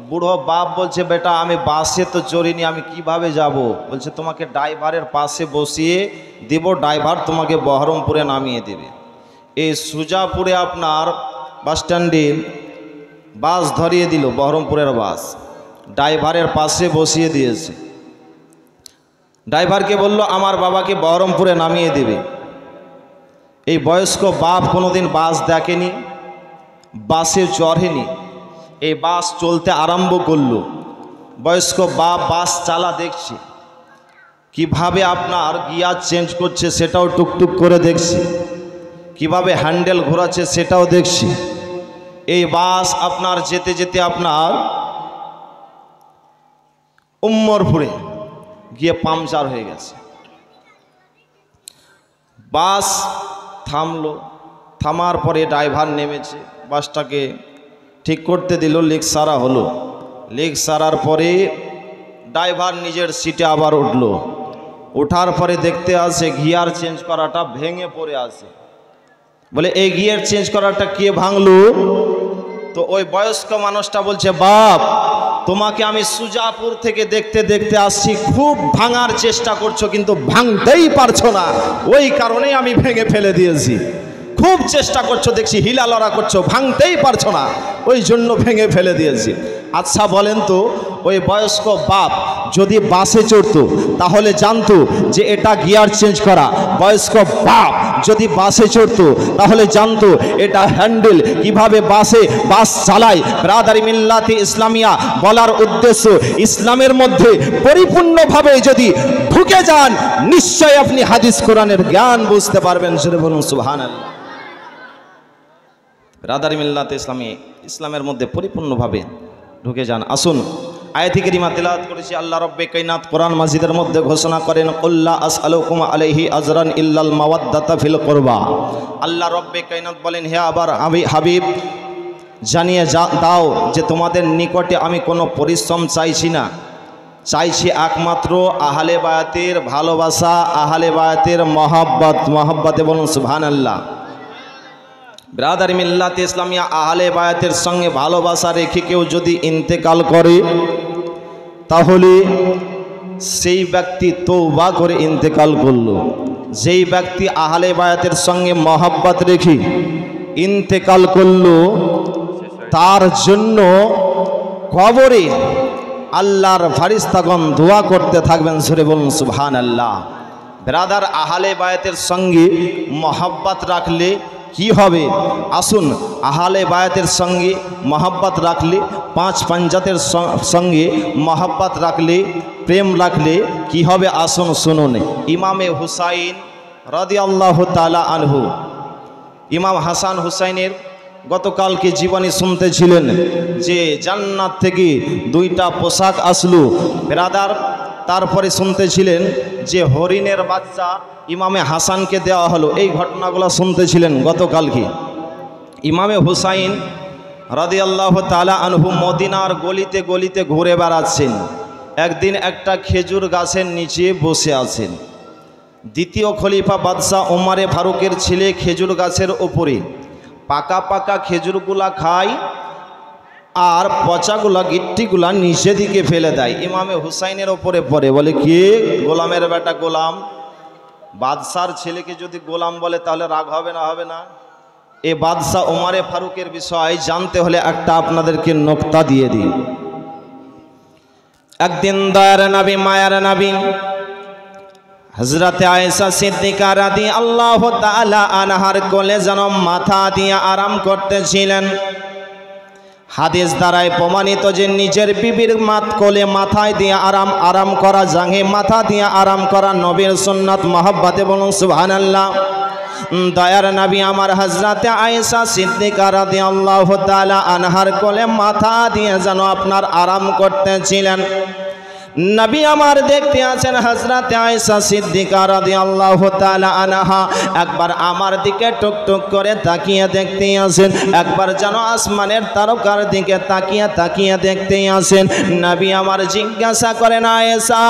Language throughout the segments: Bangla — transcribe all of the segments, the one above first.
বুড়ো বাপ বলছে, বেটা আমি বাসে তো চড়িনি, আমি কিভাবে যাব? বলছে, তোমাকে ড্রাইভারের পাশে বসিয়ে দেব, ড্রাইভার তোমাকে বহরমপুরে নামিয়ে দেবে। এই সুজাপুরে আপনার বাস স্ট্যান্ডে বাস ধরিয়ে দিল, বহরমপুরের বাস, ড্রাইভারের পাশে বসিয়ে দিয়েছে। ড্রাইভারকে বলল আমার বাবাকে বহরমপুরে নামিয়ে দেবে। এই বয়স্ক বাপ কোনোদিন বাস দেখেনি, বাসে চড়েনি, এই বাস চলতে আরম্ভ করলো। বয়স্ক বাপ বাস চালা দেখছে, কিভাবে আপনার গিয়ার চেঞ্জ করছে সেটাও টুকটুক করে দেখছে, কিভাবে হ্যান্ডেল ঘোরাচ্ছে সেটাও দেখছি। এই বাস আপনার যেতে যেতে আপনার উম্মরপুরে গিয়ে পাংচার হয়ে গেছে। বাস থামলো, থামার পরে ড্রাইভার নেমেছে, বাসটাকে ঠিক করতে দিল, লিক সারা হলো। লিক সারার পরে ড্রাইভার নিজের সিটে আবার উঠলো। ওঠার পরে দেখতে আসে গিয়ার চেঞ্জ করাটা ভেঙে পড়ে আছে। বলে এই গিয়ার চেঞ্জ করাটা কে ভাঙলো? তো ওই বয়স্ক মানুষটা বলছে, বাপ তোমাকে আমি সুজাপুর থেকে দেখতে দেখতে আসছি, খুব ভাঙার চেষ্টা করছো কিন্তু ভাঙতেই পারছো না, ওই কারণেই আমি ভেঙে ফেলে দিয়েছি। খুব চেষ্টা করছো দেখছি, হিলালড়া করছো, ভাঙতেই পারছো না, ওই জন্য ভেঙে ফেলে দিয়েছি। আচ্ছা বলেন তো, ওই বয়স্ক বাপ যদি বাসে চড়তো তাহলে জানতো যে এটা গিয়ার চেঞ্জ করা। বয়স্ক বাপ যদি বাসে চড়তো তাহলে জানতো এটা হ্যান্ডেল, কিভাবে বাস চালায়। ব্রাদারি মিল্লাতে ইসলামিয়া বলার উদ্দেশ্য, ইসলামের মধ্যে পরিপূর্ণভাবে যদি ঢুকে যান নিশ্চয় আপনি হাদিস কোরআনের জ্ঞান বুঝতে পারবেন। সেটা বলুন সুবহানাল্লাহ। ব্রাদারি মিল্লাতে ইসলামের মধ্যে পরিপূর্ণভাবে ঢুকে যান। আসুন আয়াতে কারিমা তেলাওয়াত করেছি। আল্লাহ রব্বে কায়নাত কোরআন মাজিদের মধ্যে ঘোষণা করেন, কুল্লা আসআলুকুম আলাইহি আজরান ইল্লাল মাওয়াদ্দাতা ফিল কুরবা। আল্লাহ রব্বে কায়নাত বলেন, হে আবার হাবিব জানিয়ে দাও যে তোমাদের নিকটে আমি কোনো পরিশ্রম চাইছি না, চাইছি একমাত্র আহলে বায়াতের ভালোবাসা, আহলে বায়াতের মহব্বতে বলুন সুবহানাল্লাহ। ব্রাদারি মিল্লাতে ইসলামিয়া আহলে বায়াতের সঙ্গে ভালোবাসা রেখে কেউ যদি ইন্তেকাল করে তাহলে সেই ব্যক্তি তওবা করে ইন্তেকাল করলো। যেই ব্যক্তি আহলে বায়াতের সঙ্গে মহব্বত রেখে ইন্তেকাল করলো তার জন্য কবরে আল্লাহর ফারিস্তাগণ দোয়া করতে থাকবেন। সুরে বলুন সুবহানাল্লাহ। ব্রাদার আহলে বায়াতের সঙ্গে মহব্বত রাখলে কি হবে? আসুন, আহলে বায়াতের সঙ্গে মহব্বত রাখলে, পাঁচ পাঞ্জাতের সঙ্গে মহব্বত রাখলে, প্রেম রাখলে কি হবে? আসুন শুনুন। ইমামে হুসাইন রাদিয়াল্লাহু তাআলা আনহু, ইমাম হাসান হুসাইনের গতকালকে জীবনী শুনতেছিলেন যে জান্নাত থেকে দুইটা পোশাক আসলো ব্রাদার। তারপরে শুনতেছিলেন যে হরিণের বাচ্চা ইমামে হাসানকে দেওয়া হলো। এই ঘটনাগুলো শুনতেছিলেন গতকালকে। ইমামে হুসাইন রাদিয়াল্লাহু তাআলা আনহু মদিনার গলিতে গলিতে ঘুরে বেড়াচ্ছেন। একদিন একটা খেজুর গাছের নিচে বসে আছেন। দ্বিতীয় খলিফা বাদশাহ ওমরে ফারুকের ছেলে খেজুর গাছের ওপরে পাকা পাকা খেজুরগুলা খায় আর পচাগুলা গিট্টিগুলা নিচে দিকে ফেলে দেয়। ইমামে হুসাইনের ওপরে পড়ে। বলে, কে? গোলামের বেটা গোলাম। বাদশার ছেলেকে যদি গোলাম বলে তাহলে রাগ হবে না? হবে না? এই বাদশাহ ওমরে ফারুকের বিষয় জানতে হলে একটা আপনাদেরকে নোকতা দিয়ে দিই। একদিন দয়ার নবী, মায়ার নবী হযরতে আয়েশা সিদ্দিকা রাদিয়াল্লাহু তাআলা আনহার কোলে যেন মাথা দিয়ে আরাম করতেছিলেন। হাদিস দ্বারাই প্রমাণিত যে নিজের বিবির কোলে মাথায় দিয়ে আরাম করা, জাঙ্গে মাথা দিয়ে আরাম করা নবীর সুন্নাত। মহব্বতে বলুন সুবহানাল্লাহ। দয়ার নবী আমার হযরতে আয়েশা সিদ্দিকা রাদিয়াল্লাহু তাআলা আনহার কোলে মাথা দিয়ে যেন আপনার আরাম করতেছিলেন। নবী আমার দেখতে আছেন হযরতে আয়েশা সিদ্দিকা রাদিয়াল্লাহু তাআলা আনহা একবার আমার দিকে টুকটুক করে তাকিয়ে দেখতে আছেন, একবার যেন আসমানের তারকার দিকে তাকিয়ে তাকিয়ে দেখতে আছেন। নবী আমার জিজ্ঞাসা করেন, আয়েশা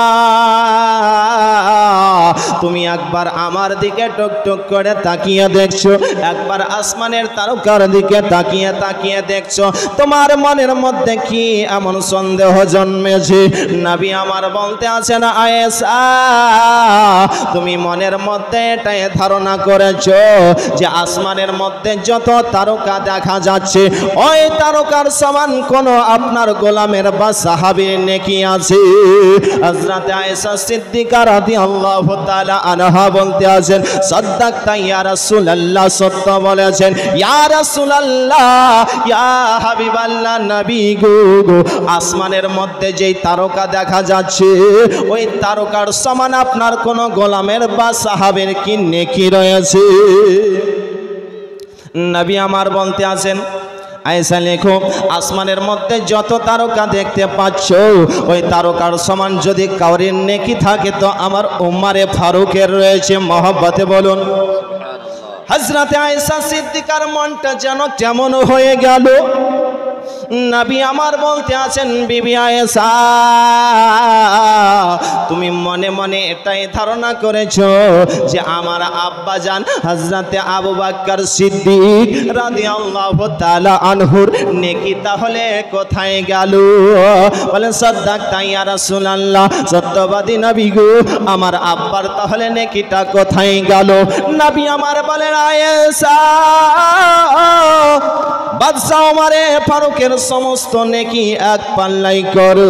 তুমি একবার আমার দিকে টুকটুক করে তাকিয়ে দেখছো, একবার আসমানের তারকার দিকে তাকিয়ে তাকিয়ে দেখছো, তোমার মনের মধ্যে কি এমন সন্দেহ জন্মেছে? নবী আমার বলতে আছেন, আয়েশা তুমি মনের মধ্যে এটাই ধারণা করেছো যে আসমানের মধ্যে যত তারকা দেখা যাচ্ছে ওই তারকার সমান কোন আপনার গোলামের বা সাহাবীর নেকি আছে? হযরত আয়েশা সিদ্দিকা রাদিয়াল্লাহু তাআলা আনহা বলতে আছেন, সাদ্দাকতা ইয়া রাসূলুল্লাহ, সত্য বলেছেন ইয়া রাসূলুল্লাহ, ইয়া হাবিবাল্লাহ, নবী গো, আসমানের মধ্যে যেই তারকা দেখা যাচ্ছে ওই তারকার সমান আপনার কোন গোলামের বা সাহাবের কি নেকি রয়েছে? নবী আমার বলতে আছেন, আয়েশা লেখো আসমানের মধ্যে যত তারকা দেখতে পাচ্ছ ওই তারকার সমান যদি কাউরির নেকি থাকে তো আমার উম্মারে ফারুকের রয়েছে। মহব্বতে বলুন হযরতে আয়েশা সিদ্দিকার মনটা যেন কেমন হয়ে গেল। নবী আমার বলতে আছেন, বিবি আয়েশা তুমি মনে মনে এটাই ধারণা করেছো যে আমার আব্বা জান হযরতে আবু বকর সিদ্দিক রাদিয়াল্লাহু তাআলা আনহুর নেকি তাহলে কোথায় গেল? বলেন সাদ্দাকতা ইয়া রাসূলুল্লাহ, সত্যবাদী নবী গো, আমার আব্বার তাহলে নেকিটা কোথায় গেল? নবী আমার বলেন, আয়েশা বাদশা ওমরে ফারুকের সমস্ত নেকি এক পাল্লাই করো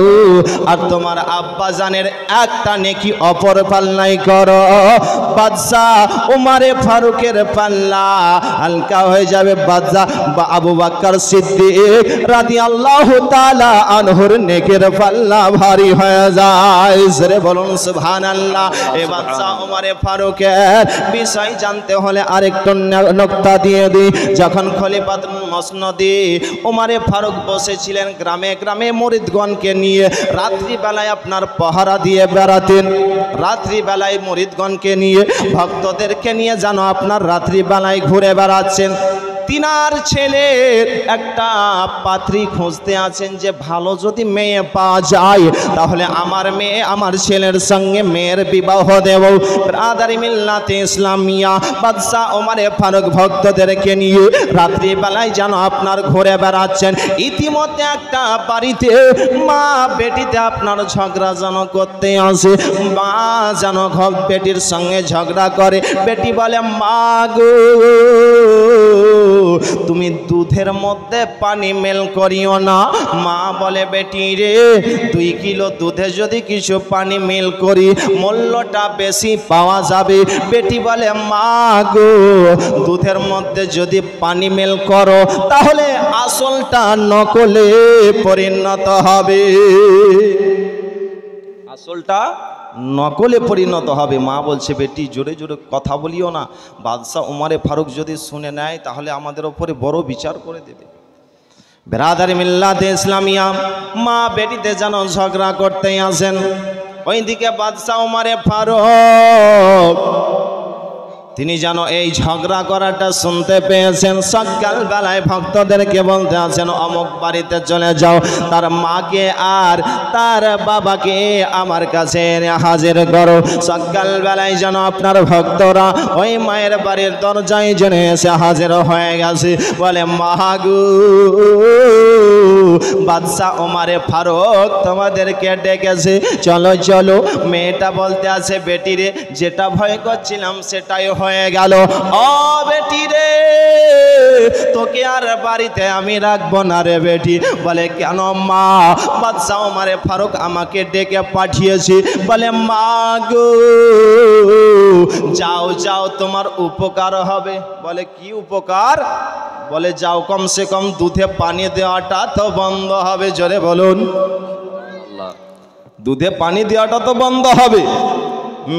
আর তোমার আব্বা জানের একটা নেকি অপর পাল্লাই করো। বাদশা ওমরে ফারুকের পাল্লা হালকা হয়ে যাবে, বাদশা বা আবু বকর সিদ্দিক রাদিয়াল্লাহু তাআলা আনহুর নেকের পাল্লা ভারী হয়ে যায়। জোরে বলুন সুবহানাল্লাহ। এই বাদশা ওমরে ফারুকের বিষয় জানতে হলে আরেকটা নকতা দিয়ে দিই। যখন খলিফাতুল মসনদে ওমরে ফারুক বসেছিলেন গ্রামে গ্রামে মুরিদগণকে নিয়ে রাত্রিবেলায় আপনার পাহারা দিয়ে বেড়াতেন, রাত্রিবেলায় মুরিদগণকে নিয়ে ভক্তদেরকে নিয়ে যেন আপনার রাত্রিবেলায় ঘুরে বেড়াচ্ছেন। তিনার ছেলের একটা পাত্রী খুঁজতে আছেন যে ভালো যদি মেয়ে পাওয়া যায় তাহলে আমার মেয়ে আমার ছেলের সঙ্গে মেয়ের বিবাহ দেব। ব্রাদারি মিল্লাতে ইসলামিয়া বাদশা ওমরে ফারুক ভক্তদেরকে নিয়ে রাত্রিবেলায় যেন আপনার ঘুরে বেড়াচ্ছেন। ইতিমধ্যে একটা বাড়িতে মা বেটিতে আপনার ঝগড়া যেন করতে আসে। মা যেন বেটির সঙ্গে ঝগড়া করে। বেটি বলে, মা গো তুমি দুধের মধ্যে পানি মেল করিও না। মা বলে, বেটি রে 2 কিলো দুধে যদি কিছু পানি মেল করি মূল্যটা বেশি পাওয়া যাবে। বেটি বলে, মা গো দুধের মধ্যে যদি পানি মেল করো তাহলে আসলটা নকলে পরিণত হবে, আসলটা নকলে পরিণত হবে। মা বলছে, বেটি জোরে জোরে কথা বলিও না, বাদশা ওমরে ফারুক যদি শুনে নেয় তাহলে আমাদের ওপরে বড় বিচার করে দেবে। বেরাদারি মিল্লাতে ইসলামিয়া মা বেটিতে যেন ঝগড়া করতে আসেন। ওইদিকে বাদশা ওমরে ফারুক তিনি যেন এই ঝগড়া করাটা শুনতে পেয়েছেন। সকাল বেলায় ভক্তদেরকে বলতে আছেন, অমুক বাড়িতে চলে যাও, তার মাকে আর তার বাবাকে আমার কাছে হাজির করো। সকাল বেলায় যেন আপনার ভক্তরা ওই মায়ের বাড়ির দরজায় যেন এসে হাজির হয়ে গেছে। বলে, মাগু বাদশা ওমরে ফারুক তোমাদেরকে ডেকেছে, চলো চলো। মেয়েটা বলতে আছে, বেটি রে যেটা ভয় করছিলাম সেটাই হয়ে গেল। ও বেটি রে তোকে আর বাড়িতে আমি রাখবো না রে বেটি। বলে, কেন মা? বাদশা ওমরে ফারুক আমাকে ডেকে পাঠিয়েছি। বলে, মা গো যাও যাও তোমার উপকার হবে। বলে, কি উপকার? বলে, যাও কমসে কম দুধে পানি দেওয়াটা তো বন্ধ হবে। জোরে বলুন, দুধে পানি দেওয়াটা তো বন্ধ হবে।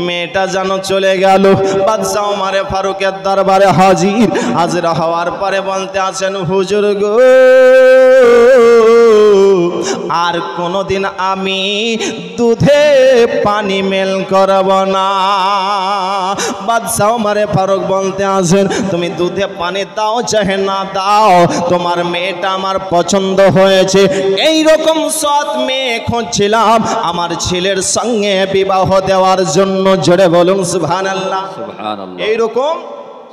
মেয়েটা যেন চলে গেল। বাদশা ওমরে ফারুকের দরবারে হাজির হওয়ার পরে বলতে আছেন, হুজুর গো আর কোনোদিন আমি দুধে পানি মেল করব না। বাদশাহ ওমরে ফারুক বলতে আছেন, তুমি দুধে পানি দাও চাহে না দাও, তোমার মেয়েটা আমার পছন্দ হয়েছে। এই রকম সৎ মেয়ে খুঁজছিলাম আমার ছেলের সঙ্গে বিবাহ দেওয়ার জন্য। জোরে বলুন সুবহানাল্লাহ। এইরকম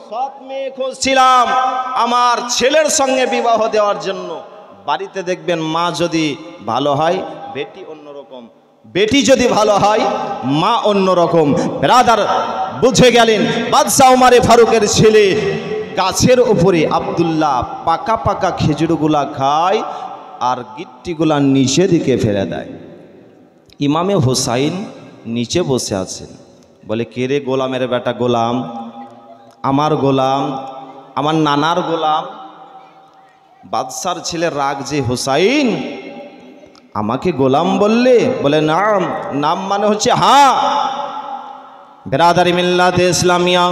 সৎ মেয়ে খুঁজছিলাম আমার ছেলের সঙ্গে বিবাহ দেওয়ার জন্য। বাড়িতে দেখবেন মা যদি ভালো হয় বেটি অন্যরকম, বেটি যদি ভালো হয় মা অন্যরকম। ব্রাদার বুঝে গেলেন বাদশাহ ওমরে ফারুকের ছেলে গাছের উপরে আব্দুল্লাহ পাকা পাকা খেজুরগুলা খায় আর গিট্টিগুলা নিচে দিকে ফেলে দেয়। ইমামে হুসাইন নিচে বসে আছেন। বলে কে রে গোলামের বেটা? গোলাম, আমার গোলাম, আমার নানার গোলাম। বাদশার ছেলে রাগ যে, হুসাইন আমাকে গোলাম বললে? বলে নাম, নাম মানে হচ্ছে হ্যাঁ। বেরাদারি মিল্লাতে ইসলামিয়া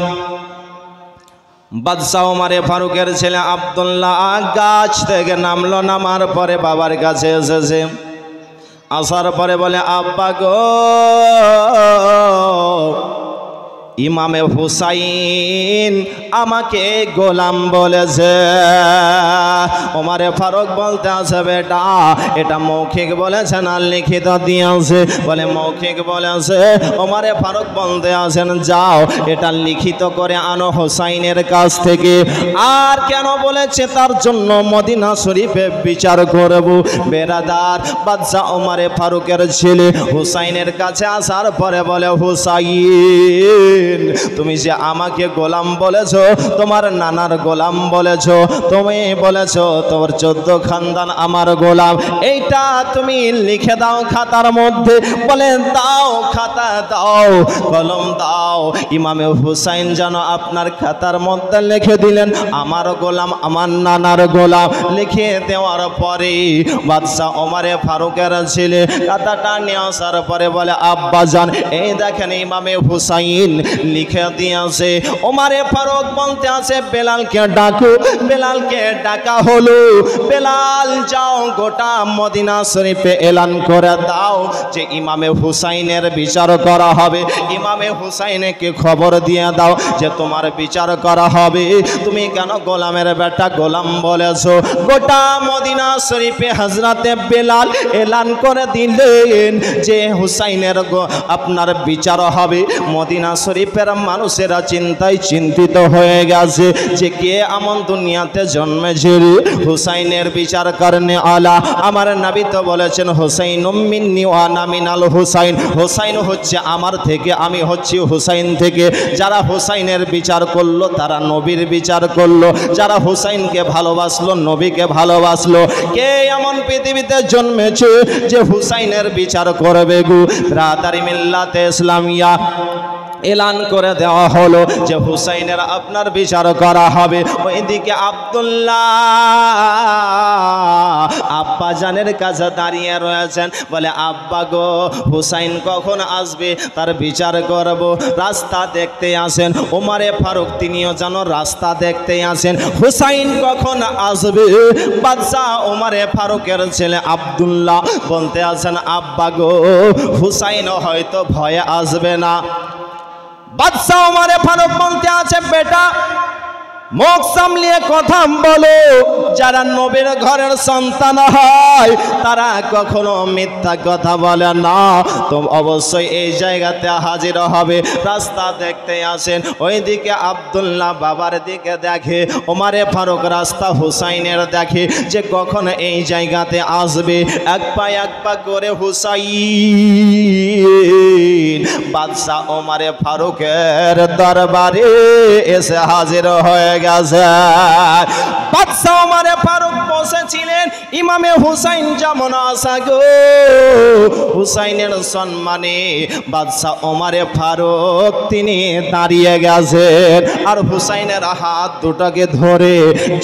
বাদশাহ ওমরে ফারুকের ছেলে আব্দুল্লাহ গাছ থেকে নামলো। নামার পরে বাবার কাছে এসেছে। আসার পরে বলে আব্বা গো, ইমামে হুসাইন আমাকে গোলাম বলেছে। ওমরে ফারুক বলতে আছে, বেটা এটা মৌখিক বলেছে না লিখিত দিয়েছে? বলে মৌখিক বলেছে। ওমরে ফারুক বলতে আছেন, যাও এটা লিখিত করে আনো হুসাইনের কাছ থেকে। আর কেন বলেছে তার জন্য মদিনা শরীফে বিচার করব। বেরাদার বাদশাহ ওমরে ফারুকের ছেলে হুসাইনের কাছে আসার পরে বলে, হুসাইন তুমি যে আমাকে গোলাম বলেছো, তোমার নানার গোলাম বলেছো, তুমি বলেছো তোমার 14 খানদান আমার গোলাম, এইটা তুমি লিখে দাও খাতার মধ্যে। বলে দাও, খাতা দাও, কলম দাও। ইমামে হুসাইন যেন আপনার খাতার মধ্যে লিখে দিলেন আমার গোলাম, আমার নানার গোলাম। লিখে দেওয়ার পরে বাদশাহ ওমরে ফারুকের ছেলে খাতাটা নিয়ে আসার পরে বলে, আব্বা জান এই দেখেন ইমামে হুসাইন লিখে দিয়েছে। ওমরে ফারুক বলতে আছে, বেলালকে ডাকো। বেলালকে ডাকা হলো। বেলাল যাও গোটা মদিনা শরীফে এলান করে দাও যে ইমামে হুসাইনের বিচার করা হবে। ইমামে হুসাইনকে খবর দিয়ে দাও যে তোমার বিচার করা হবে, তুমি কেন গোলামের বেটা গোলাম বলেছো। গোটা মদিনা শরীফে হযরতে বেলাল এলান করে দিলেন যে হুসাইনের আপনার বিচার হবে। মদিনা শরীফের মানুষেরা চিন্তায় চিন্তিত হয়ে গেছে যে কে এমন দুনিয়াতে জন্মেছে হুসাইনের বিচার করনে আলা। আমার নবী তো বলেছেন, হুসাইন মিন্নি ওয়া আনা মিনাল হুসাইন। হুসাইন হচ্ছে আমার থেকে, আমি হচ্ছি হুসাইন থেকে। যারা হুসাইনের বিচার করলো তারা নবীর বিচার করলো। যারা হুসাইনকে ভালোবাসলো নবীকে ভালোবাসলো। কে এমন পৃথিবীতে জন্মেছে যে হুসাইনের বিচার করবে গো? ব্রাদারি মিল্লাতে ইসলামিয়া এলান করে দেওয়া হলো যে হুসাইনের আপনার বিচার করা হবে। ওইদিকে আব্দুল্লাহ আব্বা জানের কাছে দাঁড়িয়ে রয়েছেন। বলে আব্বা গো, হুসাইন কখন আসবে তার বিচার করব। রাস্তা দেখতে আসেন। ওমরে ফারুক তিনিও যেন রাস্তা দেখতে আসেন, হুসাইন কখন আসবে। বাদশাহ ওমরে ফারুকের ছেলে আব্দুল্লাহ বলতে আছেন, আব্বা গো হুসাইন হয়তো ভয়ে আসবে না। বাদশাহ ওমরে ফারুক বলতে আছে, বেটা মুখ সামলিয়ে কথা বলো। যারা নবীর ঘরের সন্তান হয় তারা কখনো মিথ্যা কথা বলে না। তো অবশ্যই এই জায়গাতে হাজির হবে। রাস্তা দেখতে আসেন। ওইদিকে আব্দুল্লাহ বাবার দিকে দেখে, ওমরে ফারুক রাস্তা হুসাইনের দেখে যে কখন এই জায়গাতে আসবে। এক পা করে হুসাইন বাদশাহ ওমরে ফারুকের দরবারে এসে হাজির হয়ে গেছে। বাদশাহ ওমরে ফারুক বসেছিলেন। ইমামে হুসাইন যেমন আসা গো, হুসাইনের সম্মানে বাদশাহ ওমরে ফারুক তিনি দাঁড়িয়ে গেছেন আর হুসাইনের হাত দুটাকে ধরে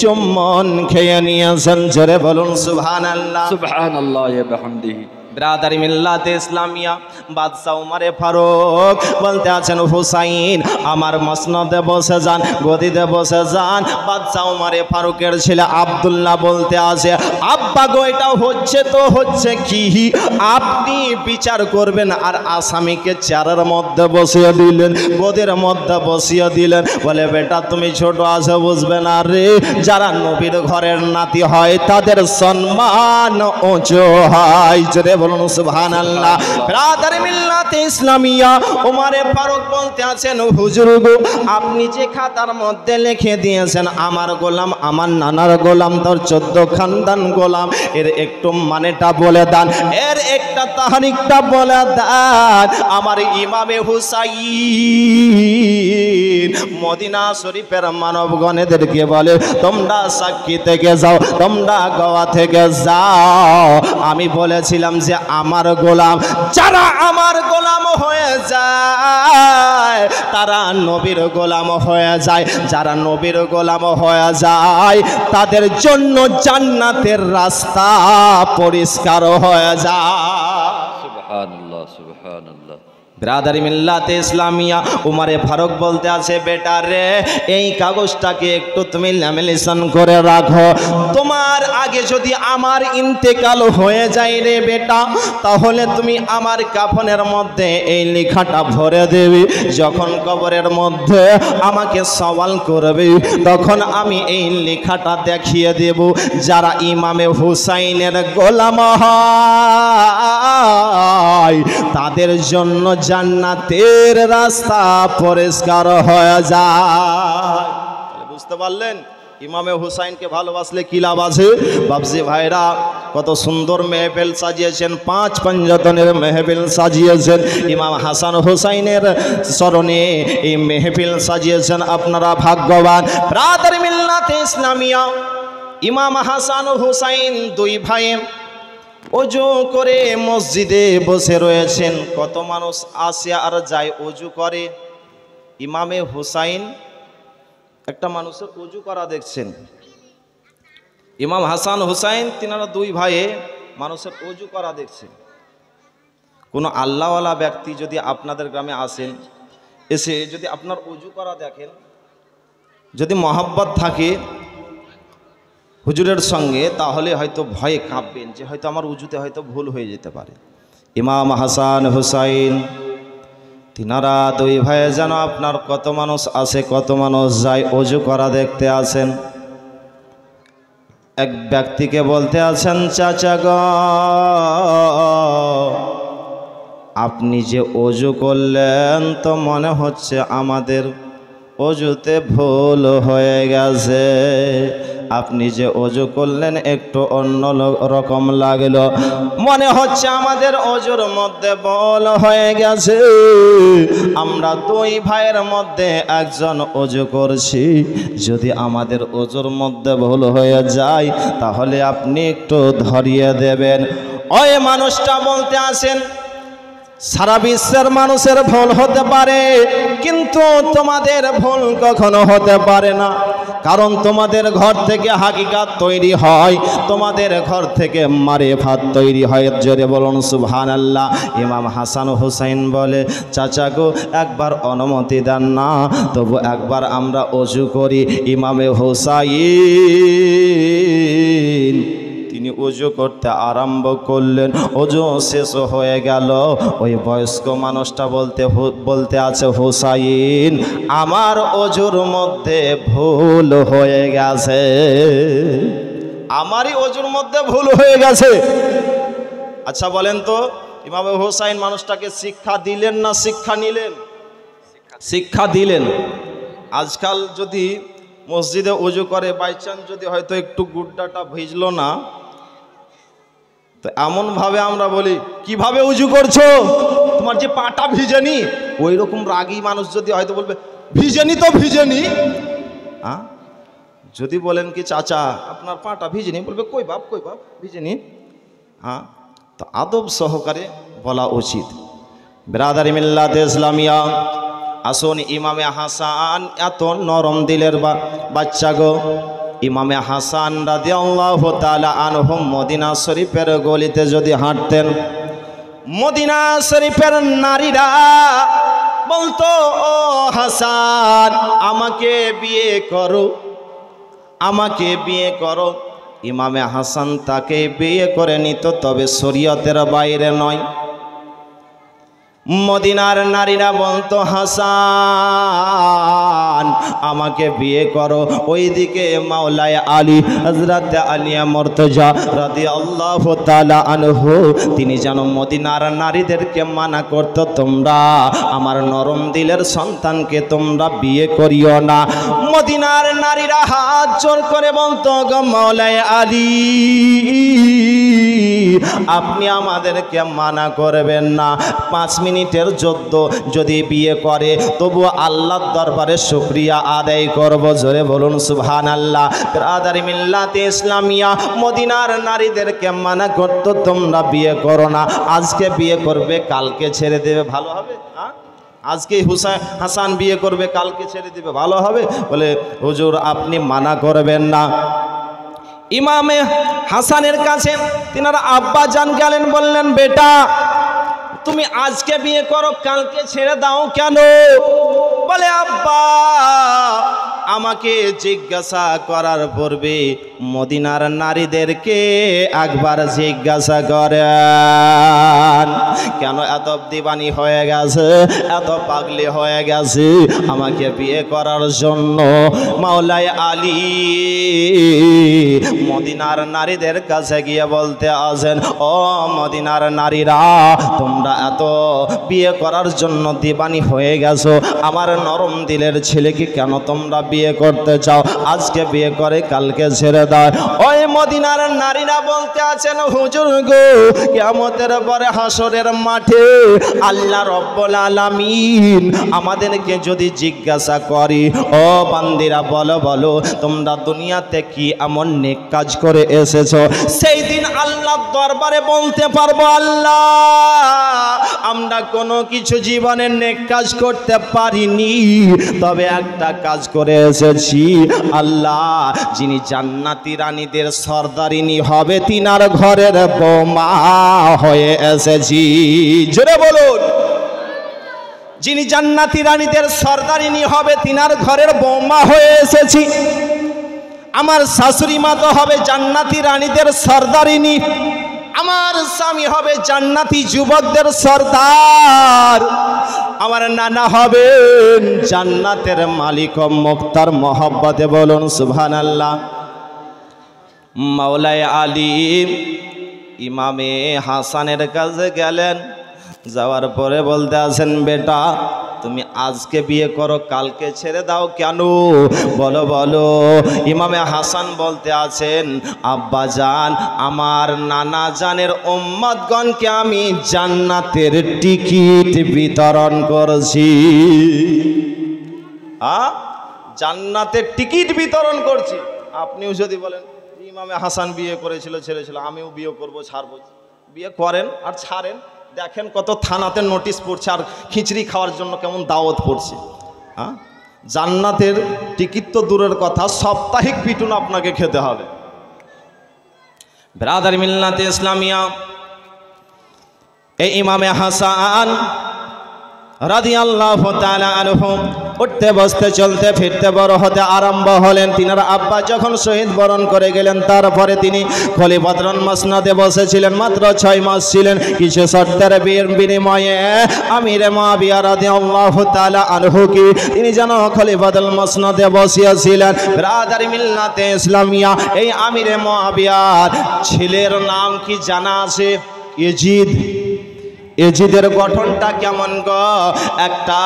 চুম্বন খেয়ে নিয়েছেন। জোরে বলুন সুবহানাল্লাহ। সুবহানাল্লাহ ওয়া বিহামদিহি। ব্রাদারি মিল্লাতে ইসলামিয়া বাদশাহ উমারে ফারুক বলতে আছেন হুসাইন আমার মসনদে বসে যান, গদিতে বসে যান। বাদশাহ উমারে ফারুকের ছেলে আব্দুল্লাহ বলতে আছে আব্বা গো এটা হচ্ছে তো হচ্ছে কি, আপনি বিচার করবেন আর আসামিকে চেয়ারের মধ্যে বসিয়ে দিলেন, গদির মধ্যে বসিয়ে দিলেন। বলে বেটা তুমি ছোট আছে বুঝবে না রে, যারা নবীর ঘরের নাতি হয় তাদের সম্মান উঁচু হয়। জোরে বলুন সুবহানাল্লাহ। ব্রাদার মিল্লাতে ইসলামিয়া উমারে ফারুক বলতে আছেন হুজুর গো আপনি যে খাতার মধ্যে লিখে দিয়েছেন আমার গোলাম আমার নানার গোলাম তোর 14 খানদান গোলাম, এর একটু মানেটা বলে দেন, এর একটা তাহরিকটা বলে দেন। আমার ইমামে হুসাইন মদিনা শরীফের মানবগণেদেরকে বলে তোমরা সাক্ষী থেকে যাও, তোমরা গোয়া থেকে যাও। আমি বলেছিলাম যে আমার গোলাম, যারা আমার গোলাম হয়ে যায় তারা নবীর গোলাম হয়ে যায়, যারা নবীর গোলাম হয়ে যায় তাদের জন্য জান্নাতের রাস্তা পরিষ্কার হয়ে যায়। সুবহানাল্লাহ সুবহানাল্লাহ। ব্রাদারি মিল্লাতে ইসলামিয়া উমারে ফারুক বলতে আছে বেটা রে এই কাগজটাকে একটু তুমি ল্যামিনেশন করে রাখো, তোমার আগে যদি আমার ইন্তেকাল হয়ে যায় রে বেটা তাহলে তুমি আমার কাফনের মধ্যে এই লেখাটা ভরে দেবে, যখন কবরের মধ্যে আমাকে সওয়াল করবে তখন আমি এই লেখাটা দেখিয়ে দেব। যারা ইমামে হুসাইনের গোলাম হয় তাদের জন্য জান্নাতের রাস্তা পরিষ্কার হয়ে যায়। বুঝতে পারলেন ইমামে হুসাইনকে ভালোবাসলে কি লাভ আছে? বাবজি ভাইরা কত সুন্দর মেহফিল সাজিয়েছেন, 5 পাঞ্জাতনের মেহফিল সাজিয়েছেন, ইমাম হাসান হুসাইনের স্মরণে এই মেহফিল সাজিয়েছেন, আপনারা ভাগ্যবান। ব্রাদার মিল্লাতে ইসলামিয়া ইমাম হাসান হুসাইন 2 ভাই অজু করে মসজিদে বসে রয়েছেন। কত মানুষ আসে আর যায় অজু করে, ইমামে হুসাইন একটা মানুষের অজু করা দেখছেন। ইমাম হাসান হুসাইন তিনারা 2 ভাইয়ে মানুষের অজু করা দেখছেন। কোনো আল্লাহওয়ালা ব্যক্তি যদি আপনাদের গ্রামে আসেন, এসে যদি আপনার অজু করা দেখেন, যদি মহব্বত থাকে হুজুরের সঙ্গে তাহলে হয়তো ভয়ে কাঁপবেন যে হয়তো আমার উজুতে হয়তো ভুল হয়ে যেতে পারে। ইমাম হাসান হুসাইন তিনারা 2 ভাই যেন আপনার কত মানুষ আসে কত মানুষ যায় অজু করা দেখতে আসেন। এক ব্যক্তিকে বলতে আছেন চাচা গো আপনি যে অজু করলেন তো মনে হচ্ছে আমাদের অজুতে ভুল হয়ে গেছে, আপনি যে অজু করলেন একটু অন্য রকম লাগলো, মনে হচ্ছে আমাদের অজুর মধ্যে ভুল হয়ে গেছে। আমরা 2 ভাইয়ের মধ্যে একজন অজু করছি, যদি আমাদের অজুর মধ্যে ভুল হয়ে যায় তাহলে আপনি একটু ধরিয়ে দেবেন। ওই মানুষটা বলতে আসেন সারা বিশ্বের মানুষের ভুল হতে পারে কিন্তু তোমাদের ভুল কখনো হতে পারে না, কারণ তোমাদের ঘর থেকে হাকিকাত তৈরি হয়, তোমাদের ঘর থেকে মারিফাত তৈরি হয়। জোরে বলুন সুবহানাল্লাহ। ইমাম হাসান হুসাইন বলে চাচা গো একবার অনুমতি দেন না, তবু একবার আমরা অজু করি। ইমামে হুসাইন তিনি অজু করতে আরম্ভ করলেন, অজু শেষ হয়ে গেল। ওই বয়স্ক মানুষটা বলতে আছে হুসাইন আমার অজুর মধ্যে ভুল হয়ে গেছে, আমারই অজুর মধ্যে ভুল হয়ে গেছে। আচ্ছা বলেন তো ইমাম হুসাইন মানুষটাকে শিক্ষা দিলেন না শিক্ষা নিলেন? শিক্ষা দিলেন। আজকাল যদি মসজিদে অজু করে বাইচান্স যদি হয়তো একটু গুড্ডাটা ভিজলো না তো এমনভাবে আমরা বলি কিভাবে উজু করছো, তোমার যে পাটা ভিজেনি, ওই রকম রাগী মানুষ যদি হয়তো বলবে ভিজেনি তো ভিজেনি। হ্যাঁ যদি বলেন কি চাচা আপনার পাটা ভিজেনি, বলবে কই বাপ ভিজেনি। হ্যাঁ তো আদব সহকারে বলা উচিত। ব্রাদারি মিল্লাতে ইসলামিয়া আসুন ইমামে হাসান এত নরম দিলের বাচ্চা গো। ইমামে হাসান রাদিয়াল্লাহু তাআলা আনহু মদিনা শরীফের গলিতে যদি হাঁটতেন মদিনা শরীফের নারীরা বলতো, ও হাসান আমাকে বিয়ে করো, আমাকে বিয়ে করো। ইমামে হাসান তাকে বিয়ে করে নিত, তবে শরীয়তের বাইরে নয়। মদিনার নারীরা বলতো, হাসান আমাকে বিয়ে করো। ওইদিকে মাওলায় আলী হযরত আলিয়া মুর্তজা রাদিয়াল্লাহু তাআলা আনহু তিনি যেন মদিনার নারীদেরকে মানা করতো, তোমরা আমার নরম দিলের সন্তানকে তোমরা বিয়ে করিও না। মদিনার নারীরা হাত জোর করে বলতো, গো মাওলায় আলী আপনি আমাদেরকে মানা করবেন না। 5 মিনিটের যুদ্ধ যদি বিয়ে করে তবু আল্লাহর দরবারে শুকরিয়া আদায় করব। জোরে বলুন সুবহানাল্লাহ। ব্রাদার মিল্লাতে ইসলামিয়া মদিনার নারীদেরকে মানা করতো, তোমরা বিয়ে করো না। আজকে বিয়ে করবে কালকে ছেড়ে দেবে, ভালো হবে? আজকে হাসান বিয়ে করবে কালকে ছেড়ে দেবে, ভালো হবে? বলে হুজুর আপনি মানা করবেন না। ইমামে হাসানের কাছে তিনার আব্বা জান গেলেন, বললেন বেটা তুমি আজকে বিয়ে করো কালকে ছেড়ে দাও কেন? বলে আব্বা আমাকে জিজ্ঞাসা করার পূর্বে মদিনার নারীদেরকে একবার জিজ্ঞাসা করেন, কেন এত দিবানি হয়ে গেছে, এত পাগলি হয়ে গেছে আমাকে বিয়ে করার জন্য? মাওলায় আলী মদিনার নারীদের কাছে গিয়ে বলতে আছেন, ও মদিনার নারীরা তোমরা এত বিয়ে করার জন্য দিবানি হয়ে গেছো, আমার নরম দিলের ছেলেকে কেন তোমরা বিয়ে করতে চাও? আজকে বিয়ে করে কালকে ছেড়ে দাও। ওই মদিনার নারীরা বলতে আছেন, হুজুর গো কিয়ামতের পরে হাসরের মাঠে আল্লাহ রব্বুল আলামিন আমাদেরকে যদি জিজ্ঞাসা করি, ও বান্দিরা বলো বলো তোমরা দুনিয়াতে কি এমন নেক কাজ করে এসেছো, সেই দিন আল্লাহর দরবারে বলতে পারবো, আল্লাহ আমরা কোনো কিছু জীবনে নেক কাজ করতে পারিনি, তবে একটা কাজ করে এসেছি। আল্লাহ যিনি জান্নাতি রানীদের সর্দারিনী হবে তিনার ঘরের বৌমা হয়ে এসেছি। জোরে বলুন, যিনি জান্নাতি রানীদের সর্দারিনী হবে তিনার ঘরের বৌমা হয়ে এসেছি। আমার শাশুড়ি মা তো হবে জান্নাতি রানীদের সর্দারিনী, আমার স্বামী হবে জান্নাতি যুবকদের সর্দার, আমার নানা হবেন জান্নাতের মালিক ও মুক্তার মহব্বতে। বলুন সুবহানাল্লাহ। মাওলায় আলী ইমামে হাসানের কাছে গেলেন, যাওয়ার পরে বলতে আছেন, বেটা তুমি আজকে বিয়ে করো কালকে ছেড়ে দাও কেন? বলো বলো। ইমামে হাসান বলতে আছেন, আব্বা জান আমার নানা জানের উম্মতগণকে আমি জান্নাতের টিকিট বিতরণ করছি। জান্নাতের টিকিট বিতরণ করছি। আপনিও যদি বলেন ইমামে হাসান বিয়ে করেছিল ছেড়েছিল, আমিও বিয়ে করবো ছাড়বো, বিয়ে করেন আর ছাড়েন, দেখেন কত থানাতে নোটিশ পড়ছে আর খিচড়ি খাওয়ার জন্য কেমন দাওয়াত পড়ছে। জান্নাতের টিকিট তো দূরের কথা, সাপ্তাহিক পিটুন আপনাকে খেতে হবে। ব্রাদার মিল্লাতে ইসলামিয়া এই ইমামে হাসান রাদিয়াল্লাহু তাআলা আনহু উঠতে বসতে চলতে ফিরতে বড় হতে আরম্ভ হলেন। তিনার আব্বা যখন শহীদ বরণ করে গেলেন তারপরে তিনি খলিফাতুল মসনদে বসেছিলেন, মাত্র 6 মাস ছিলেন। কিছু শর্তের বিনিময়ে আমিরে মুআবিয়া রাদিয়াল্লাহু তাআলা আনহু কি তিনি যেন খলিফাতুল মসনদে বসিয়েছিলেন। ব্রাদার মিল্লাতে ইসলামিয়া এই আমিরে মুআবিয়ার ছেলের নাম কি জানা আছে? ইয়াজিদ। এজিদের গঠনটা কেমন গো? একটা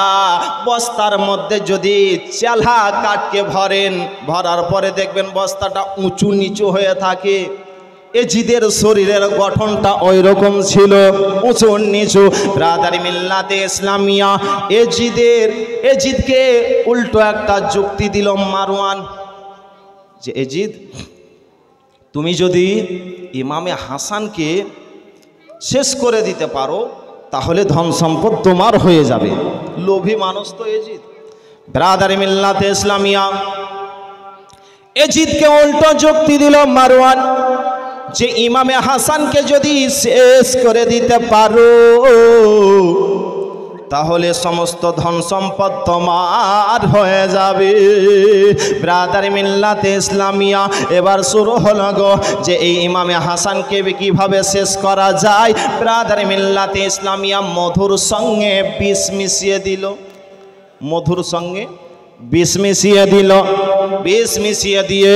বস্তার মধ্যে যদি চালা কাঠকে ভরেন, ভরার পরে দেখবেন বস্তাটা উঁচু নিচু হয়ে থাকে। এজিদের শরীরের গঠনটা ওই রকম ছিল, উঁচু নিচু। ব্রাদার মিল্লাতে ইসলামিয়া এজিদকে উল্টো একটা যুক্তি দিল মারওয়ান, যে এজিদ তুমি যদি ইমামে হাসানকে শেষ করে দিতে পারো তাহলে ধন সম্পদ তোমার হয়ে যাবে। লোভী মানুষ তো এজিদ। ব্রাদার মিল্লাতে ইসলামিয়া এজিদকে উল্টো যুক্তি দিল মারওয়ান। যে ইমামে হাসানকে যদি শেষ করে দিতে পারো তাহলে সমস্ত ধন সম্পদ তোমার হয়ে যাবে। ব্রাদার মিল্লাতে ইসলামিয়া এবার শুরু হলো গো যে এই ইমামে হাসানকে কিভাবে শেষ করা যায়। ব্রাদার মিল্লাতে ইসলামিয়া মধুর সঙ্গে বিষ মিশিয়ে দিল, মধুর সঙ্গে বিষ মিশিয়ে দিল। বিষ মিশিয়ে দিয়ে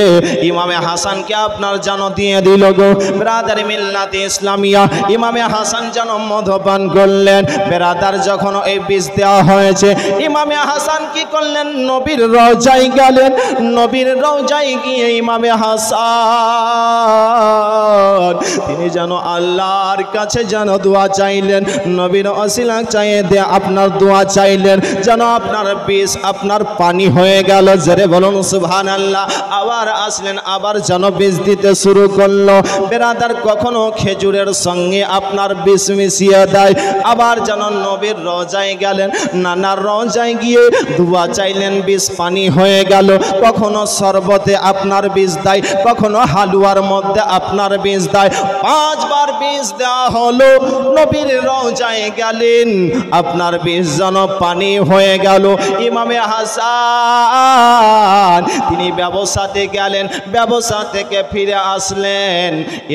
ইমামে হাসানকে আপনার যেন দিয়ে দিল গো। ব্রাদার মিল্লাতে ইসলামিয়া ইমামে হাসান যেন মধুপান করলেন। ব্রাদার যখন এই বিষ দেওয়া হয়েছে, ইমামে হাসান কি করলেন? নবীর রওজায় গেলেন। নবীর রওজায় গিয়ে ইমামে হাসান তিনি যেন আল্লাহর কাছে যেন দোয়া চাইলেন, নবীর ওসিলা চাইয়ে দিয়ে আপনার দোয়া চাইলেন যেন আপনার বিষ আপনার পানি হয়ে গেল। জোরে বলুন সুবহানাল্লাহ। আবার আসলেন, আবার যেন বিষ দিতে শুরু করলো। বেরাদার কখনো খেজুরের সঙ্গে আপনার বিষ মিশিয়ে দেয়। আবার যেন নবীর রওজায় গেলেন, নানার রওজায় গিয়ে দোয়া চাইলেন, বিষ পানি হয়ে গেল। কখনো শরবতে আপনার বিষ দেয়, কখনো হালুয়ার মধ্যে আপনার বিষ দেয়। 5 বার বিষ দেওয়া হলো। নবীর রওজায় গেলেন, আপনার বিষ যেন পানি হয়ে গেল। ইমামে হাসান তিনি ব্যবসাতে গেলেন, ব্যবসা থেকে ফিরে আসলেন,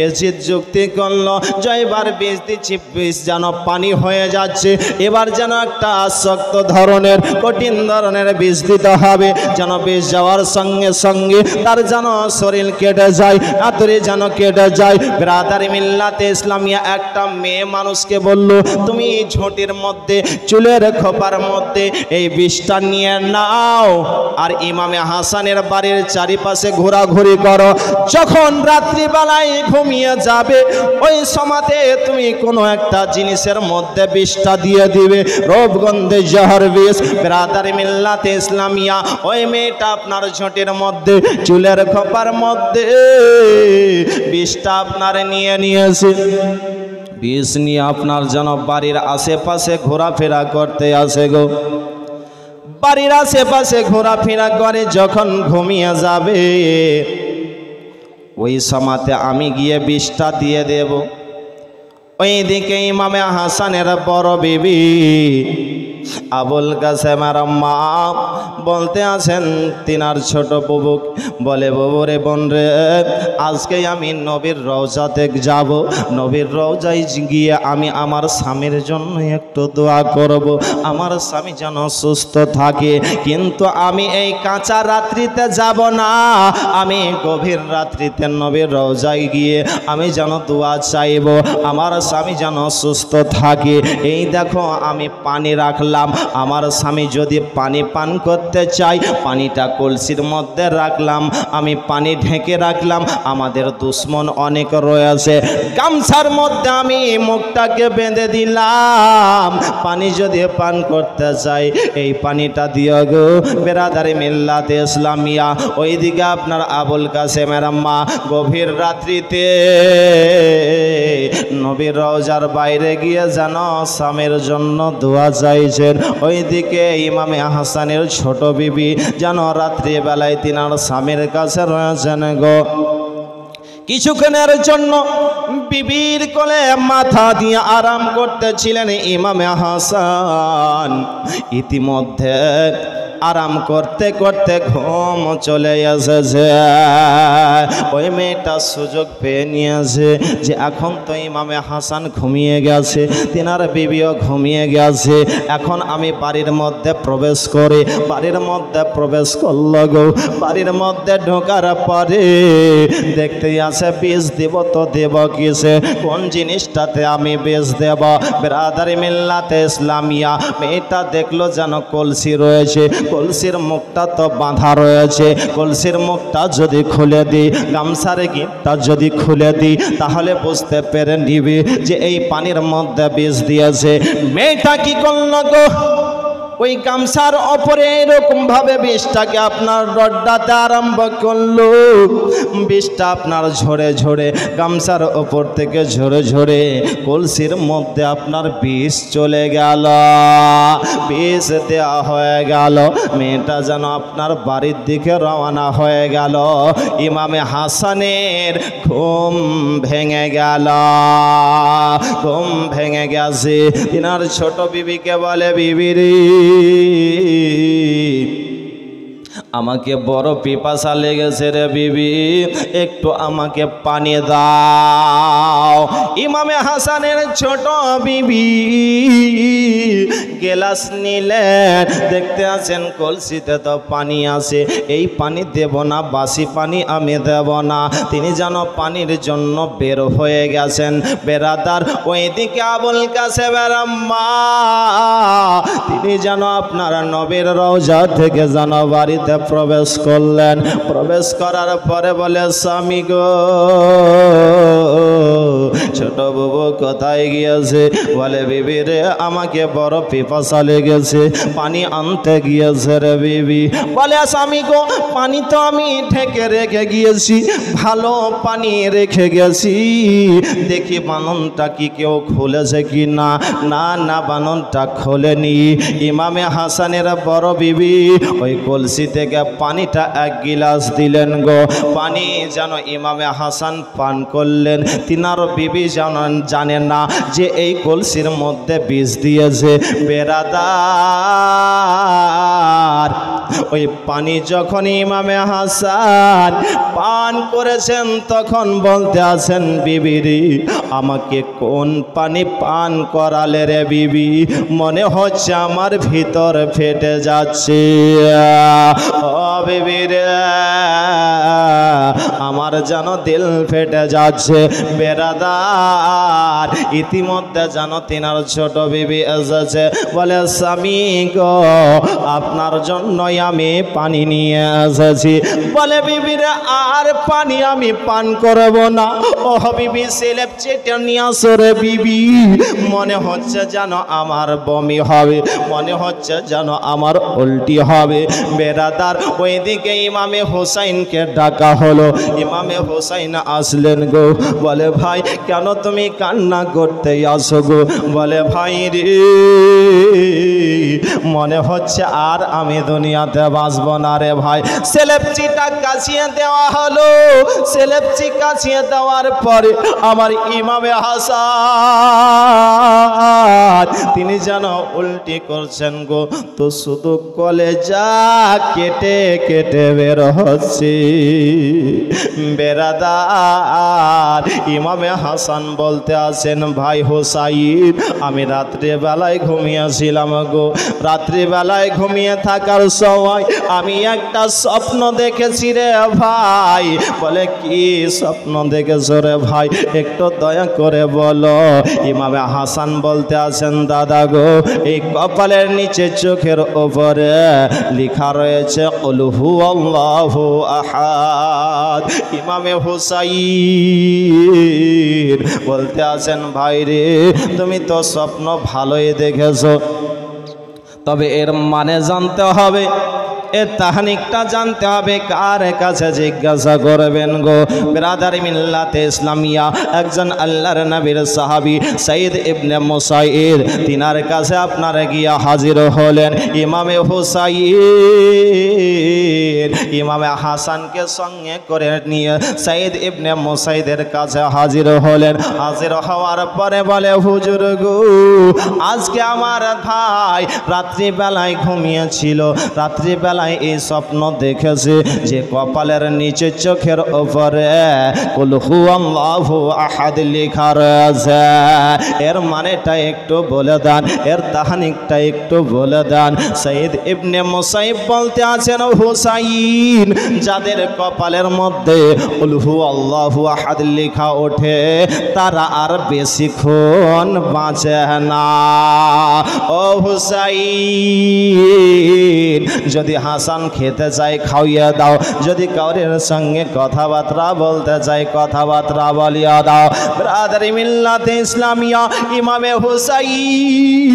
এজিদ যুক্তি করলো জয়বার বিষ দিচ্ছি, বিষ যেন পানি হয়ে যাচ্ছে। এবার যেন একটা শক্ত ধরনের কঠিন ধরনের বিষ দিতে হবে, যেন বিষ যাওয়ার সঙ্গে সঙ্গে তার যেন শরীর কেটে যায়, আতরে যেন কেটে যায়। ব্রাদার মিল্লাতে ইসলামিয়া একটা মেয়ে মানুষকে বলল, তুমি ঝুঁটির মধ্যে চুলের খোপার মধ্যে এই বিষটা নিয়ে নাও আর ইমামে হাসানের বাড়ির চারিপাশে ঘোরাঘুরি করো। যখন রাত্রিবেলায় ঘুমিয়ে যাবে ওই সময়তে তুমি কোনো একটা জিনিসের মধ্যে বিষটা দিয়ে দিবে, রূপগন্ধে জহর বিষ। ব্রাদার মিল্লাতে ইসলামিয়া ওই মেয়েটা আপনার ঝুঁটির মধ্যে চুলের খোপার মধ্যে বিষটা আপনার নিয়ে নিয়েছে। বিষ নিয়ে আপনার যেন বাড়ির আশেপাশে ঘোরাফেরা করতে আসে গো। বাড়ির আশেপাশে ঘোরাফেরা করে যখন ঘুমিয়ে যাবে ওই সময়তে আমি গিয়ে বিষটা দিয়ে দেব। ওইদিকে ইমামে হাসানের বড় বিবি আবুল কাসেমের মা বলতে আছেন তিনার ছোট বুবু, বলে বুবু রে বোন রে, আজকে আমি নবীর রওজাতে যাব, নবীর রওজায় গিয়ে আমি আমার স্বামীর জন্য একটু দোয়া করব, আমার স্বামী যেন সুস্থ থাকে। কিন্তু আমি এই কাঁচা রাত্রিতে যাব না, আমি গভীর রাত্রিতে নবীর রওজায় গিয়ে আমি যেন দোয়া চাইব, আমার স্বামী যেন সুস্থ থাকে। এই দেখো আমি পানি রাখলাম, আমার স্বামী যদি পানি পান করতে চাই, পানিটা কলসির মধ্যে রাখলাম, আমি পানি ঢেকে রাখলাম। আমাদের দুশ্মন অনেক রয়েছে, গামছার মধ্যে আমি মুখটাকে বেঁধে দিলাম, পানি যদি পান করতে চাই এই পানিটা দিও গো। বেরাদারি মিল্লাতে ইসলামিয়া ওইদিকে আপনার আবুল কাসেমের মা গভীর রাত্রিতে নবীর রওজার বাইরে গিয়ে যেন স্বামীর জন্য দোয়া চাইছেন। ওইদিকে ইমামে হাসানের ছোট বিবি যেন রাত্রিবেলায় তিনার স্বামীর কাছে রয়েছেন গো। কিছুক্ষণের জন্য বিবির কোলে মাথা দিয়ে আরাম করতেছিলেন ইমামে হাসান। ইতিমধ্যে আরাম করতে করতে ঘুম চলে এসেছে। ওই মেয়েটা সুযোগ পেয়ে নিয়েছে যে এখন তো ইমামে হাসান ঘুমিয়ে গেছে, তিনার বিবিও ঘুমিয়ে গেছে, এখন আমি বাড়ির মধ্যে প্রবেশ করে বাড়ির মধ্যে প্রবেশ করল গো। বাড়ির মধ্যে ঢোকার পরে দেখতে আছে বিষ দেব, তো দেব কিসে, কোন জিনিসটাতে আমি বিষ দেব? ব্রাদারি মিল্লাতে ইসলামিয়া মেয়েটা দেখলো যেন কলসি রয়েছে, কলসির মুখটা তো বাঁধা রয়েছে, কলসির মুখটা যদি খুলে দিই, গামছার গিঁটটা যদি খুলে দিই তাহলে বুঝতে পেরে নিবি যে এই পানির মধ্যে বিষ দিয়েছে। মেয়েটা কি করল গো? ওই গামছার ওপরে এরকম ভাবে বিষটাকে আপনার রড্ডাতে আরম্ভ করলো। বিষটা আপনার ঝরে ঝরে গামছার ওপর থেকে ঝরে ঝরে কলসির মধ্যে আপনার বিষ চলে গেল। বিষ দেওয়া হয়ে গেল। মেয়েটা যেন আপনার বাড়ির দিকে রওনা হয়ে গেল। ইমামে হাসানের ঘুম ভেঙে গেল। ঘুম ভেঙে গেছে। তিনার ছোট বিবিকে বলে, বিবি রে, আমাকে বড় পিপাসা লেগেছে রে বিবি, একটু আমাকে পানি দাও। ইমামে হাসানের ছোট বিবি গেলাস নিলেন। দেখতে আছেন কলসিতে তো পানি আছে, এই পানি দেব না, বাসি পানি আমি দেব না। তিনি যেন পানির জন্য বের হয়ে গেছেন। বেরাদার ওইদিকে আবুল কাসেমের মা, তিনি যেন আপনার নবীর রওজা থেকে যেন বাড়িতে প্রবেশ করলেন। প্রবেশ করার পরে বলে, স্বামী গো, ছোট বাবু কোথায় গিয়েছে? বলে, বিবি রে, আমাকে বড় পিপাসা লেগেছে, পানি আনতে গিয়েছে রে বিবি। বলে, স্বামী গো, পানি তো আমি ঠেকে রেখে গিয়েছি, ভালো পানি রেখে গেছি, দেখি বাননটা কি কেউ খুলেছে কি না। না না, বাননটা খোলেনি। ইমামে হাসানের বড় বিবি ওই কলসি থেকে পানিটা এক গিলাস দিলেন গো। পানি যেন ইমামে হাসান পান করলেন। তিনার বিবি জানেন না যে এই কলসির মধ্যে বিষ দিয়েছে। বেরাদার ওই পানি যখন ইমামে হাসান পান করেছেন, তখন বলতে আছেন, বিবিরি, আমাকে কোন পানি পান করালে রে বিবি? মনে হচ্ছে আমার ভিতর ফেটে যাচ্ছে। ও বিবি রে, আমার যেন দিল ফেটে যাচ্ছে। বেরাদার ইতিমধ্যে যেন তিনার ছোট বিবি এসেছে। বলে, স্বামী গো, আপনার জন্যই আমি পানি নিয়ে এসেছি। বলে, বিবি রে, আর পানি আমি পান করব না। ও বিবি, সেলেব চেটে নিয়ে আসো রে বিবি, মনে হচ্ছে যেন আমার বমি হবে, মনে হচ্ছে যেন আমার উল্টি হবে। বেরাদার ওইদিকে ইমামে হোসাইনকে ডাকা হলো। ইমামে হোসাইন আসলেন গো। বলে, ভাই, কেন তুমি কান্না করতে আসো গো? বলে, ভাই রে, মনে হচ্ছে আর আমি দুনিয়াতে বাঁচব না রে ভাই। সেলেবচিটা কাছিয়ে দেওয়া হলো। সেলেবচি কাছিয়ে দেওয়ার পরে আমার ইমামে হাসান তিনি যেন উল্টি করছেন গো। তো শুধু কলেজা কেটে কেটে বের হচ্ছে। বেরাদার ইমামে হাসান বলতে আছেন, ভাই হোসাইন, আমি রাত্রিবেলায় ঘুমিয়েছিলাম গো। রাত্রিবেলায় ঘুমিয়ে থাকার সময় আমি একটা স্বপ্ন দেখেছি রে ভাই। বলে, কি স্বপ্ন দেখেছো রে ভাই? একটু দয়া করে বলো। ইমামে হাসান বলতে আছেন, দাদা গো, এই কপালের নিচে চোখের ওপরে লেখা রয়েছে কুল হুয়াল্লাহু আহাদ। ইমামে হুসাইন বলতে আছেন, ভাই রে, তুমি তো স্বপ্ন ভালোই দেখেছো, তবে এর মানে জানতে হবে, এর তাহানিকটা জানতে হবে। কার কাছে জিজ্ঞাসা করবেন গো? বিরাদারি মিল্লাতে ইসলামিয়া একজন আল্লাহর নবীর সাহাবী সাইদ ইবনে মুসাইর, তিনার কাছে আপনারা গিয়া হাজির হলেন ইমামে হুসাইন। ইমামে হাসানকে সঙ্গে করে নিয়ে সাইদ ইবনে মুসাইদের কাছে হাজির হলেন। হাজির হওয়ার পরে বলে, হুজুর গো, আজকে আমার ভাই রাত্রিবেলায় ঘুমিয়েছিল, রাত্রিবেলায় এই স্বপ্ন দেখেছে যে কপালের নিচে চোখের উপরে কুল হুয়াল্লাহু আহাদ লেখা রয়েছে। এর মানেটা একটু বলে দেন, এর তাহানিকটা একটু বলে দেন। সাইদ ইবনে মুসাইব বলতে আছেন, হুসাইন, যাদের কপালের মধ্যে কুল হুয়াল্লাহু আহাদ লেখা ওঠে তারা আর বেশিক্ষণ বাঁচে না। ও হুসাইন, যদি হাসান খেতে চাই খাওয়িয়ে দাও, যদি কাউরের সঙ্গে কথাবার্তা বলতে চাই কথাবার্তা বলিয়া দাও। ব্রাদারি মিল্লাতে ইসলামিয়া ইমামে হুসাইন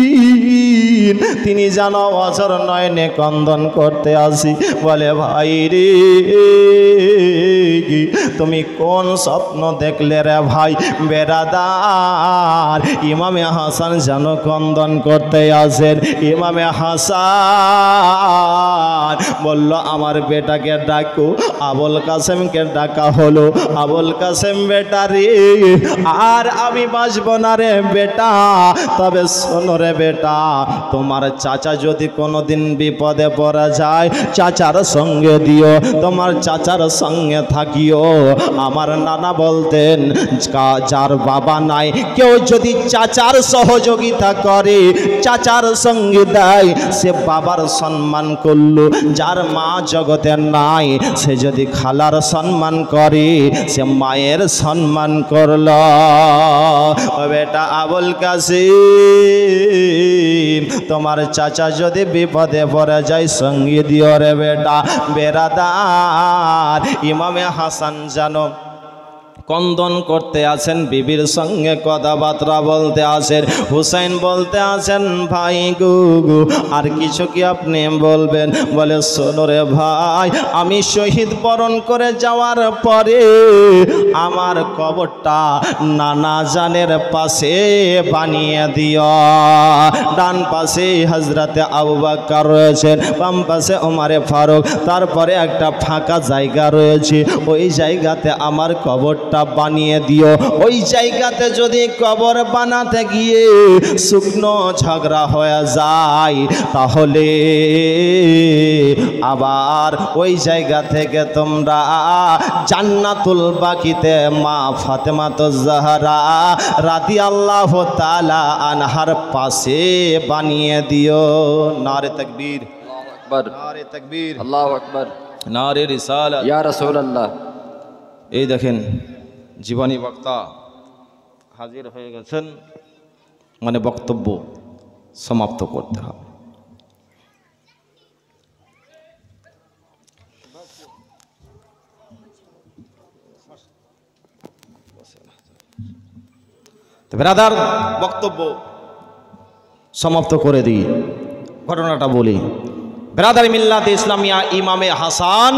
তিনি যেন অঝর নয়নে ক্রন্দন করতে আসি, বলে ভাই রে তুমি কোন স্বপ্ন দেখলে রে ভাই? বেরাদার ইমামে হাসান যেন ক্রন্দন করতে আসেন। ইমামে হাসান বলল আমার বেটাকে ডাকো। আবুল কাসেমকে ডাকা হলো। আবুল কাসেম বেটা রে, আর আমি বাঁচব না রে বেটা, তবে শোনো রে বেটা, তোমার চাচা যদি কোনোদিন বিপদে পড়া যায় চাচার সঙ্গে দিও, তোমার চাচার সঙ্গে থাকিও। আমার নানা বলতেন যার বাবা নাই কেউ যদি চাচার সহযোগিতা করে, চাচার সঙ্গে দেয়, সে বাবার সম্মান করলো। যার মা জগতে নাই সে যদি খালার সম্মান করে সে মায়ের সম্মান করল। ও বেটা আবুল কাসিম, তোমার চাচা যদি বিপদে পড়ে যায় সঙ্গে দিও রে বেটা। বেরাদার ইমামে হাসান জানো কন্দন করতে আছেন, বিবির সঙ্গে কথাবার্তা বলতে আছেন। হুসাইন বলতে আছেন ভাই গুগু আর কিছু কি আপনি বলবেন? বলে শোনো রে ভাই, আমি শহীদ বরণ করে যাওয়ার পরে আমার কবরটা নানা জানের পাশে বানিয়ে দিও। ডান পাশে হযরতে আবু বকর রয়েছেন, বাম পাশে ওমরে ফারুক, তারপরে একটা ফাঁকা জায়গা রয়েছে, ওই জায়গাতে আমার কবরটা বানিয়ে দিও। ওই জায়গাতে যদি কবর বানাতে গিয়ে শুকনো ঝগড়া হয়ে যায় তাহলে আবার ওই জায়গা থেকে তোমরা জান্নাতুল বাকিতে মা ফাতেমাতুজ জাহরা রাদিয়াল্লাহু তাআলা আনহার পাশে বানিয়ে দিও। নারে তাকবীর, আল্লাহু আকবার, নারে তাকবীর, আল্লাহু আকবার, নারে রিসালাত, ইয়া রাসূলুল্লাহ। এই দেখেন জীবনী বক্তা হাজির হয়ে গেছেন, মানে বক্তব্য সমাপ্ত করতে হবে। ব্রাদার বক্তব্য সমাপ্ত করে দিই, ঘটনাটা বলি। ব্রাদার মিল্লাতে ইসলামিয়া ইমামে হাসান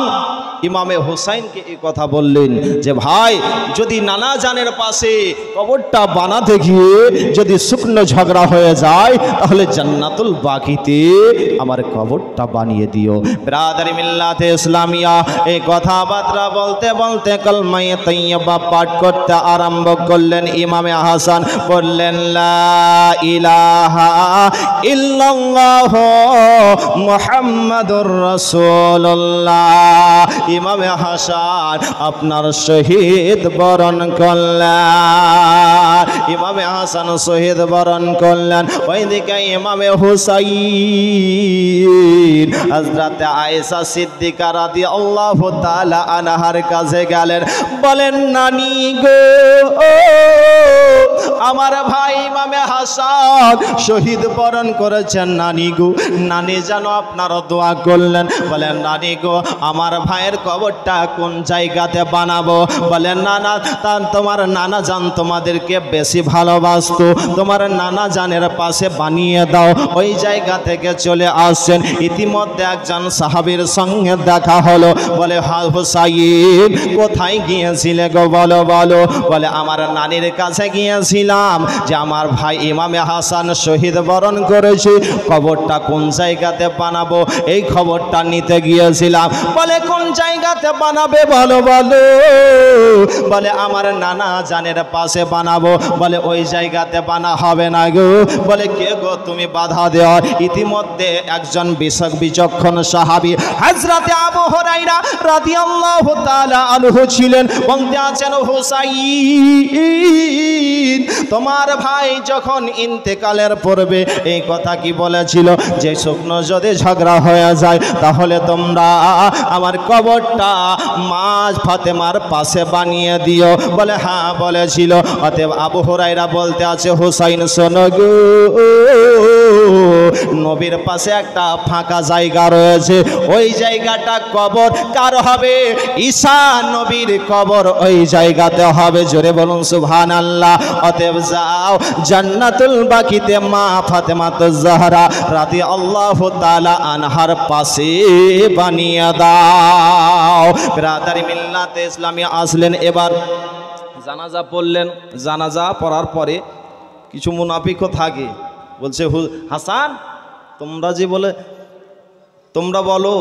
ইমামে হুসাইনকে এই কথা বললেন যে ভাই যদি নানা জানের পাশে কবরটা বানাতে গিয়ে যদি শুকনো ঝগড়া হয়ে যায় তাহলে জান্নাতুল বাকিতে আমার কবরটা বানিয়ে দিও। ব্রাদার মিল্লাতে ইসলামিয়া এই কথাবার্তা বলতে বলতে কলমায়ে তাইয়্যিবা পাঠ করতে আরম্ভ করলেন। ইমামে হাসান বললেন লা ইলাহা ইল্লাল্লাহ মুহাম্মাদুর রাসূলুল্লাহ। ইমামে হাসান আপনার শহীদ বরণ করলেন। ইমামে হাসান শহীদ বরণ করলেন। ওইদিকে ইমামে হুসাইন হযরত আয়েশা সিদ্দিকা রাদিয়াল্লাহু তাআলা আনহার কাছে গেলেন, বলেন নানি গো আমার ভাই ইমামে হাসান শহীদ বরণ করেছেন, নানি গো নানি যেন আপনার দোয়া করলেন। বলেন নানি গো আমার ভাইয়ের কবরটা কোন জায়গাতে বানাবো? বলেন নানা তোমার নানা জান তোমাদেরকে বেশি ভালোবাসতো, তোমার নানা জানের পাশে বানিয়ে দাও। ওই জায়গা থেকে চলে আসছেন। ইতিমধ্যে একজন সাহাবীর সঙ্গে দেখা হলো। বলে হুসাইন কোথায় গিয়েছিলে গো বলো বলো? বলে আমার নানির কাছে গিয়েছিলাম যে আমার ভাই ইমামে হাসান শহীদ বরণ করেছে, কবরটা কোন জায়গাতে বানাবো এই খবরটা নিতে গিয়েছিলাম। বলে কোন জায়গাতে বানাবে বলো বলো? বলে আমার নানা জানের পাশে বানাবো। বলে ওই জায়গাতে বানা হবে না গো। বলে কে গো তুমি বাধা দেও? ইতিমধ্যে একজন বিচক্ষণ সাহাবী হযরতে আবু হুরায়রা রাদিয়াল্লাহু তাআলা আনহু ছিলেন। বলতে আছেন হুসাইন তোমার ভাই যখন ইন্তেকালের পূর্বে এই কথা কি বলেছিল যে শুকনো যদি ঝগড়া হয়ে যায় তাহলে তোমরা আমার কবরটা মা ফাতেমার পাশে বানিয়ে দিও। বলে হ্যাঁ বলেছিল। অতএব আবু হুরায়রা বলতে আছে হুসাইন শোনো গো নবীর পাশে একটা ফাঁকা জায়গা রয়েছে, ওই জায়গাটা কবর কার হবে? ঈসা নবীর কবর ওই জায়গাতে হবে। জোরে বলুন সুবহানাল্লাহ। অতএব যাও জান্নাতুল বাকিতে মা ফাতেমাতুজ জাহরা রাদিয়াল্লাহু তাআলা আনহার পাশে বানিয়ে দাও। ব্রাদারি মিল্লাতে ইসলামিয়া আসলেন, এবার জানাজা পড়লেন। জানাজা পড়ার পরে কিছু মুনাফিকও থাকে, বলছে হাসান তোমরা বলো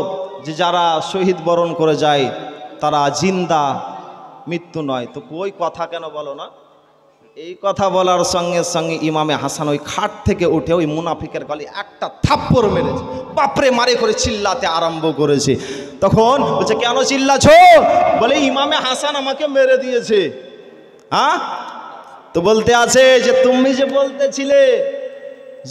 যে যারা শহীদ বরণ করে যায় তারা জিন্দা, মৃত্যু নয়, তো ওই কথা কেন বলো না? এই কথা বলার সঙ্গে সঙ্গে ইমামে হাসান ওই খাট থেকে উঠে ওই মুনাফিকের গলায় একটা থাপ্পড় মেরেছে, বাপরে মারে করে চিল্লাতে আরম্ভ করেছে। তখন বলছে কেন চিল্লাছো? বলে ইমামে হাসান আমাকে মেরে দিয়েছে। হ্যাঁ, তো বলতে আছে যে তুমি যে বলতেছিলে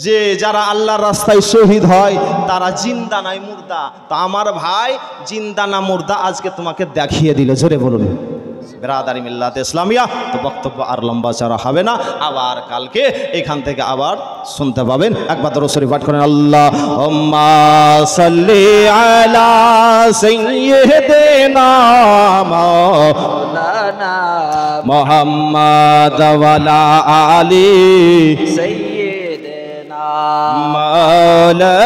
যে যারা আল্লাহর রাস্তায় শহীদ হয় তারা জিন্দা নাই মুর্দা, তা আমার ভাই জিন্দা না মুর্দা আজকে তোমাকে দেখিয়ে দিল। জোরে বলুন বিরাদারি মিল্লাতে ইসলামিয়া। তো বক্তব্য আর লম্বা চড়া হবে না, আবার কালকে এখান থেকে আবার শুনতে পাবেন। একবার দরুদ শরীফ পাঠ করেন। আল্লাহুম্মা সাল্লি আলা সাইয়্যিদিনা মাওলানা মুহাম্মাদ ওয়া আলা আলি সাইয়্যিদিনা মাওলানা।